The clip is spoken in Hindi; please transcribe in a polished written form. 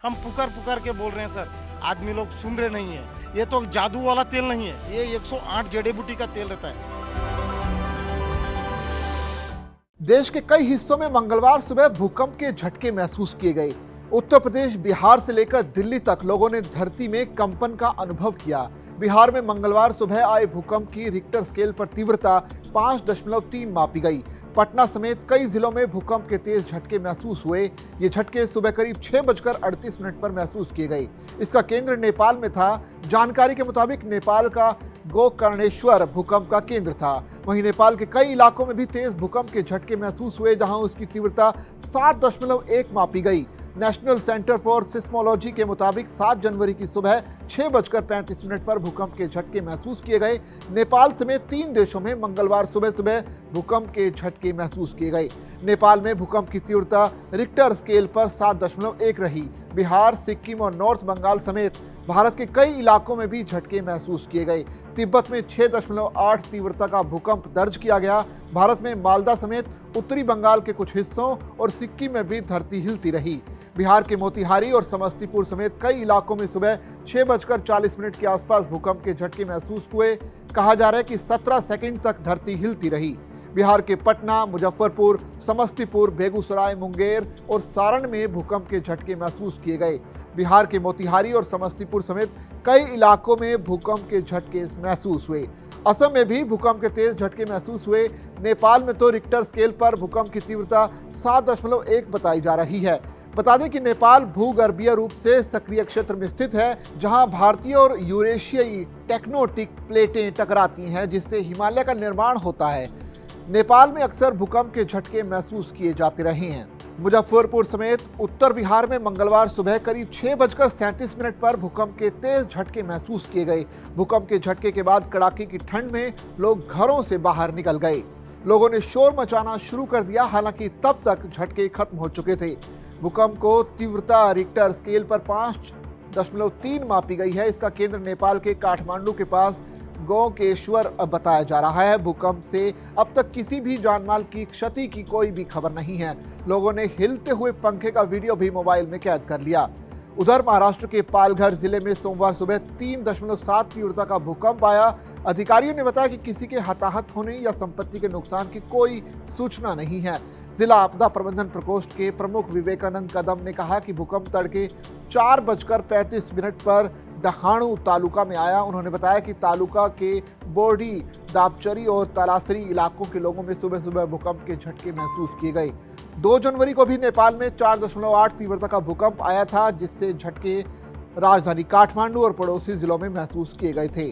हम पुकार पुकार के बोल रहे हैं सर, आदमी लोग सुन रहे नहीं है। ये तो जादू वाला तेल नहीं है, ये 108 जड़ी बूटी का तेल रहता है। देश के कई हिस्सों में मंगलवार सुबह भूकंप के झटके महसूस किए गए। उत्तर प्रदेश, बिहार से लेकर दिल्ली तक लोगों ने धरती में कंपन का अनुभव किया। बिहार में मंगलवार सुबह आए भूकंप की रिक्टर स्केल पर तीव्रता 5.3 मापी गई। पटना समेत कई जिलों में भूकंप के तेज झटके महसूस हुए। ये झटके सुबह करीब 6:38 पर महसूस किए गए। इसका केंद्र नेपाल में था। जानकारी के मुताबिक नेपाल का गोकर्णेश्वर भूकंप का केंद्र था। वहीं नेपाल के कई इलाकों में भी तेज भूकंप के झटके महसूस हुए, जहां उसकी तीव्रता 7.1 मापी गई। नेशनल सेंटर फॉर सिस्मोलॉजी के मुताबिक 7 जनवरी की सुबह 6:35 पर भूकंप के झटके महसूस किए गए। नेपाल समेत 3 देशों में मंगलवार सुबह सुबह भूकंप के झटके महसूस किए गए। नेपाल में भूकंप की तीव्रता रिक्टर स्केल पर 7.1 रही। बिहार, सिक्किम और नॉर्थ बंगाल समेत भारत के कई इलाकों में भी झटके महसूस किए गए। तिब्बत में 6.8 तीव्रता का भूकंप दर्ज किया गया। भारत में मालदा समेत उत्तरी बंगाल के कुछ हिस्सों और सिक्किम में भी धरती हिलती रही। बिहार के मोतिहारी और समस्तीपुर समेत कई इलाकों में सुबह 6:40 के आसपास भूकंप के झटके महसूस हुए। कहा जा रहा है कि 17 सेकंड तक धरती हिलती रही। बिहार के पटना, मुजफ्फरपुर, समस्तीपुर, बेगूसराय, मुंगेर और सारण में भूकंप के झटके महसूस किए गए। बिहार के मोतिहारी और समस्तीपुर समेत कई इलाकों में भूकंप के झटके महसूस हुए। असम में भी भूकंप के तेज झटके महसूस हुए। नेपाल में तो रिक्टर स्केल पर भूकंप की तीव्रता 7.1 बताई जा रही है। बता दें कि नेपाल भूगर्भीय रूप से सक्रिय क्षेत्र में स्थित है, जहां भारतीय और यूरेशियाई टेक्टोनिक प्लेटें टकराती हैं, जिससे हिमालय का निर्माण होता है। नेपाल में अक्सर भूकंप के झटके महसूस किए जाते रहे हैं। मुजफ्फरपुर समेत उत्तर बिहार में मंगलवार सुबह करीब 6:37 पर भूकंप के तेज झटके महसूस किए गए। भूकंप के झटके के बाद कड़ाके की ठंड में लोग घरों से बाहर निकल गए। लोगों ने शोर मचाना शुरू कर दिया, हालांकि तब तक झटके खत्म हो चुके थे। भूकंप को तीव्रता रिक्टर स्केल पर 5.3 मापी गई है। इसका केंद्र नेपाल के काठमांडू के पास गोकर्णेश्वर बताया जा रहा है। भूकंप से अब तक किसी भी जानमाल की क्षति की कोई भी खबर नहीं है। लोगों ने हिलते हुए पंखे का वीडियो भी मोबाइल में कैद कर लिया। उधर महाराष्ट्र के पालघर जिले में सोमवार सुबह 3.7 तीव्रता का भूकंप आया। अधिकारियों ने बताया कि किसी के हताहत होने या संपत्ति के नुकसान की कोई सूचना नहीं है। जिला आपदा प्रबंधन प्रकोष्ठ के प्रमुख विवेकानंद कदम ने कहा कि भूकंप तड़के 4:35 पर डहाणू तालुका में आया। उन्होंने बताया कि तालुका के बोर्डी, दापचरी और तलासरी इलाकों के लोगों में सुबह सुबह भूकंप के झटके महसूस किए गए। 2 जनवरी को भी नेपाल में 4.8 तीव्रता का भूकंप आया था, जिससे झटके राजधानी काठमांडू और पड़ोसी जिलों में महसूस किए गए थे।